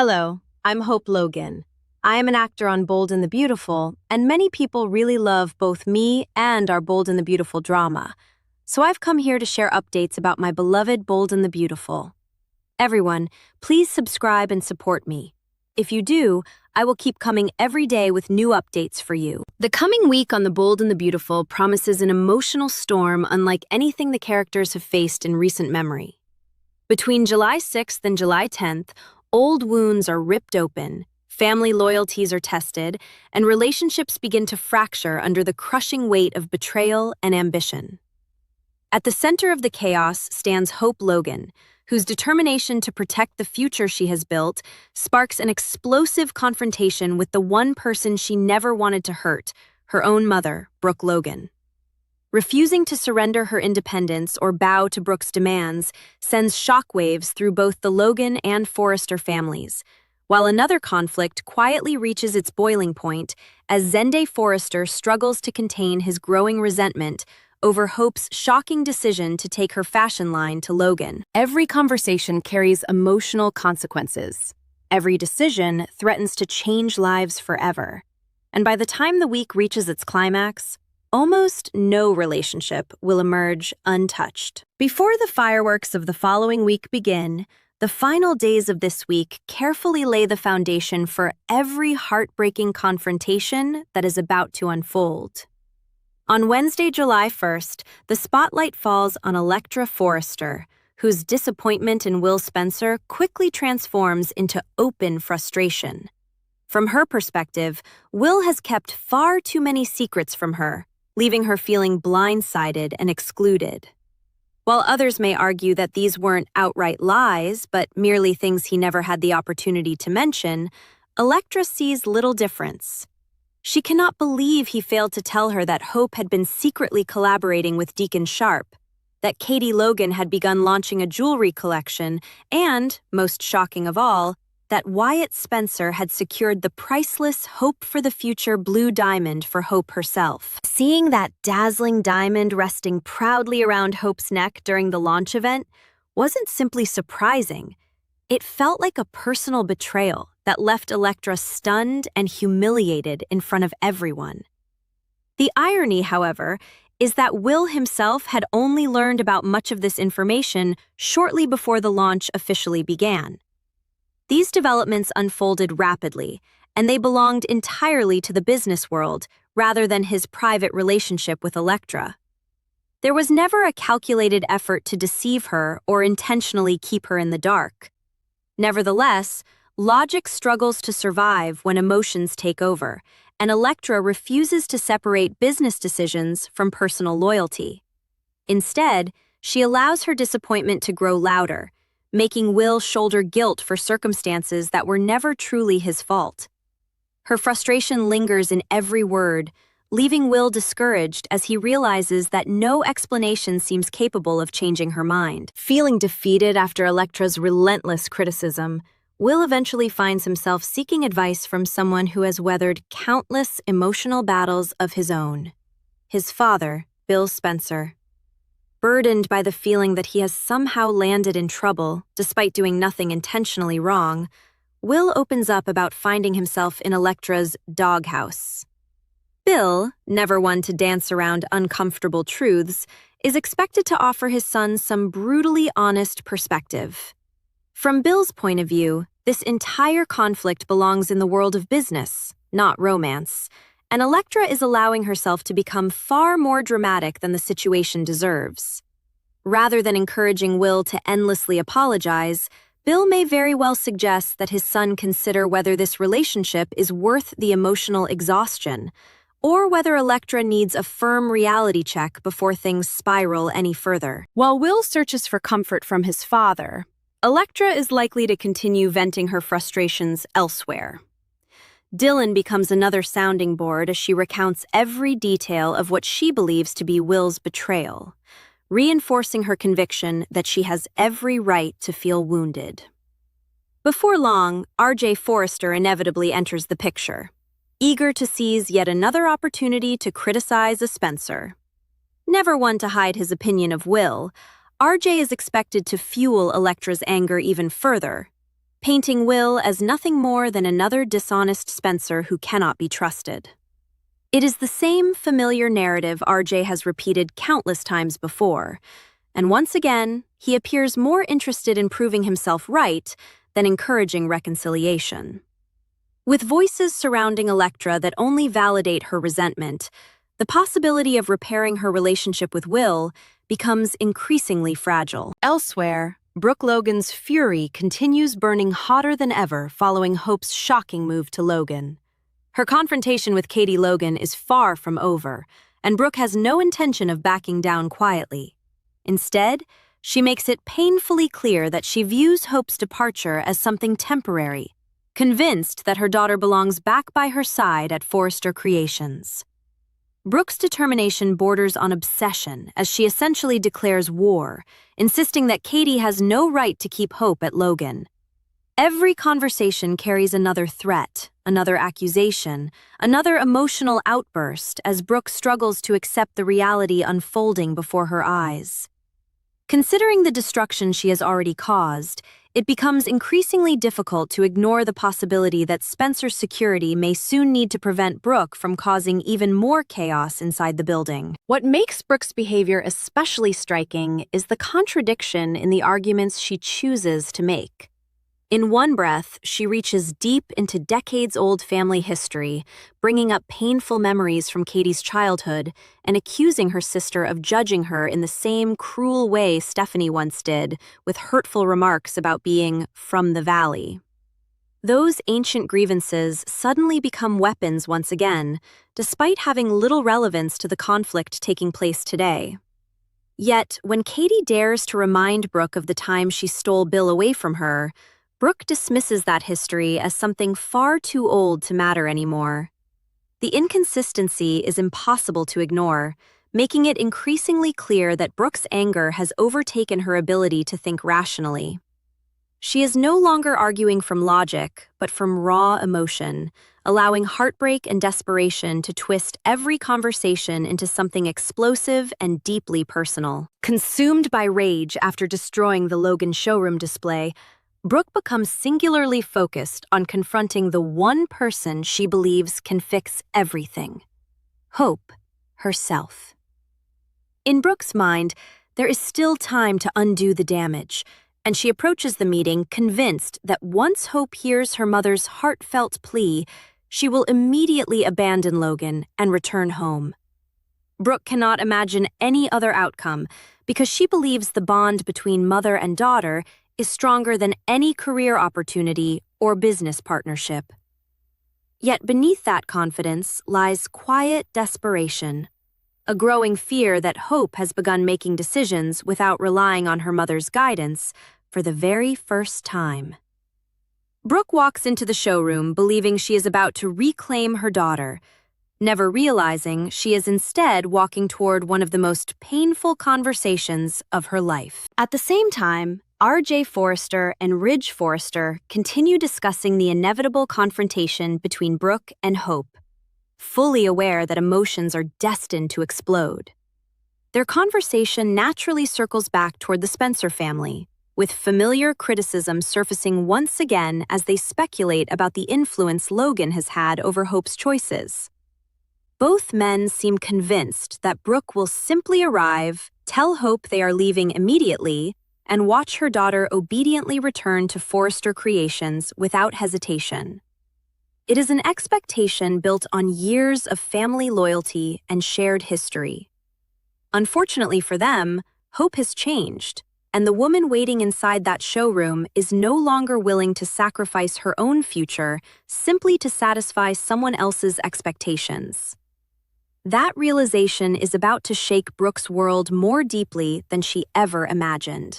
Hello, I'm Hope Logan. I am an actor on Bold and the Beautiful, and many people really love both me and our Bold and the Beautiful drama. So I've come here to share updates about my beloved Bold and the Beautiful. Everyone, please subscribe and support me. If you do, I will keep coming every day with new updates for you. The coming week on The Bold and the Beautiful promises an emotional storm unlike anything the characters have faced in recent memory. Between July 6th and July 10th, old wounds are ripped open, family loyalties are tested, and relationships begin to fracture under the crushing weight of betrayal and ambition. At the center of the chaos stands Hope Logan, whose determination to protect the future she has built sparks an explosive confrontation with the one person she never wanted to hurt, her own mother, Brooke Logan. Refusing to surrender her independence or bow to Brooke's demands sends shockwaves through both the Logan and Forrester families, while another conflict quietly reaches its boiling point as Zende Forrester struggles to contain his growing resentment over Hope's shocking decision to take her fashion line to Logan. Every conversation carries emotional consequences. Every decision threatens to change lives forever. And by the time the week reaches its climax, almost no relationship will emerge untouched. Before the fireworks of the following week begin, the final days of this week carefully lay the foundation for every heartbreaking confrontation that is about to unfold. On Wednesday, July 1st, the spotlight falls on Electra Forrester, whose disappointment in Will Spencer quickly transforms into open frustration. From her perspective, Will has kept far too many secrets from her, leaving her feeling blindsided and excluded. While others may argue that these weren't outright lies, but merely things he never had the opportunity to mention, Electra sees little difference. She cannot believe he failed to tell her that Hope had been secretly collaborating with Deacon Sharp, that Katie Logan had begun launching a jewelry collection, and, most shocking of all, that Wyatt Spencer had secured the priceless Hope for the Future blue diamond for Hope herself. Seeing that dazzling diamond resting proudly around Hope's neck during the launch event wasn't simply surprising. It felt like a personal betrayal that left Electra stunned and humiliated in front of everyone. The irony, however, is that Will himself had only learned about much of this information shortly before the launch officially began. These developments unfolded rapidly, and they belonged entirely to the business world rather than his private relationship with Electra. There was never a calculated effort to deceive her or intentionally keep her in the dark. Nevertheless, logic struggles to survive when emotions take over, and Electra refuses to separate business decisions from personal loyalty. Instead, she allows her disappointment to grow louder, making Will shoulder guilt for circumstances that were never truly his fault. Her frustration lingers in every word, leaving Will discouraged as he realizes that no explanation seems capable of changing her mind. Feeling defeated after Electra's relentless criticism, Will eventually finds himself seeking advice from someone who has weathered countless emotional battles of his own: his father, Bill Spencer. Burdened by the feeling that he has somehow landed in trouble, despite doing nothing intentionally wrong, Will opens up about finding himself in Electra's doghouse. Bill, never one to dance around uncomfortable truths, is expected to offer his son some brutally honest perspective. From Bill's point of view, this entire conflict belongs in the world of business, not romance, and Electra is allowing herself to become far more dramatic than the situation deserves. Rather than encouraging Will to endlessly apologize, Bill may very well suggest that his son consider whether this relationship is worth the emotional exhaustion, or whether Electra needs a firm reality check before things spiral any further. While Will searches for comfort from his father, Electra is likely to continue venting her frustrations elsewhere. Dylan becomes another sounding board as she recounts every detail of what she believes to be Will's betrayal, reinforcing her conviction that she has every right to feel wounded. Before long, RJ Forrester inevitably enters the picture, eager to seize yet another opportunity to criticize a Spencer. Never one to hide his opinion of Will, RJ is expected to fuel Electra's anger even further. painting Will as nothing more than another dishonest Spencer who cannot be trusted. It is the same familiar narrative RJ has repeated countless times before, and once again, he appears more interested in proving himself right than encouraging reconciliation. With voices surrounding Electra that only validate her resentment, the possibility of repairing her relationship with Will becomes increasingly fragile. Elsewhere, Brooke Logan's fury continues burning hotter than ever following Hope's shocking move to Logan. Her confrontation with Katie Logan is far from over, and Brooke has no intention of backing down quietly. Instead, she makes it painfully clear that she views Hope's departure as something temporary, convinced that her daughter belongs back by her side at Forrester Creations. Brooke's determination borders on obsession as she essentially declares war, insisting that Katie has no right to keep Hope at Logan. Every conversation carries another threat, another accusation, another emotional outburst as Brooke struggles to accept the reality unfolding before her eyes. Considering the destruction she has already caused, it becomes increasingly difficult to ignore the possibility that Spencer's security may soon need to prevent Brooke from causing even more chaos inside the building. What makes Brooke's behavior especially striking is the contradiction in the arguments she chooses to make. In one breath, she reaches deep into decades-old family history, bringing up painful memories from Katie's childhood and accusing her sister of judging her in the same cruel way Stephanie once did, with hurtful remarks about being from the valley. Those ancient grievances suddenly become weapons once again, despite having little relevance to the conflict taking place today. Yet, when Katie dares to remind Brooke of the time she stole Bill away from her, Brooke dismisses that history as something far too old to matter anymore. The inconsistency is impossible to ignore, making it increasingly clear that Brooke's anger has overtaken her ability to think rationally. She is no longer arguing from logic, but from raw emotion, allowing heartbreak and desperation to twist every conversation into something explosive and deeply personal. Consumed by rage after destroying the Logan showroom display, Brooke becomes singularly focused on confronting the one person she believes can fix everything: Hope herself. In Brooke's mind, there is still time to undo the damage, and she approaches the meeting convinced that once Hope hears her mother's heartfelt plea, she will immediately abandon Logan and return home. Brooke cannot imagine any other outcome because she believes the bond between mother and daughter is stronger than any career opportunity or business partnership. Yet beneath that confidence lies quiet desperation, a growing fear that Hope has begun making decisions without relying on her mother's guidance for the very first time. Brooke walks into the showroom believing she is about to reclaim her daughter, never realizing she is instead walking toward one of the most painful conversations of her life. At the same time, RJ Forrester and Ridge Forrester continue discussing the inevitable confrontation between Brooke and Hope, fully aware that emotions are destined to explode. Their conversation naturally circles back toward the Spencer family, with familiar criticism surfacing once again as they speculate about the influence Logan has had over Hope's choices. Both men seem convinced that Brooke will simply arrive, tell Hope they are leaving immediately, and watch her daughter obediently return to Forrester Creations without hesitation. It is an expectation built on years of family loyalty and shared history. Unfortunately for them, Hope has changed, and the woman waiting inside that showroom is no longer willing to sacrifice her own future simply to satisfy someone else's expectations. That realization is about to shake Brooke's world more deeply than she ever imagined.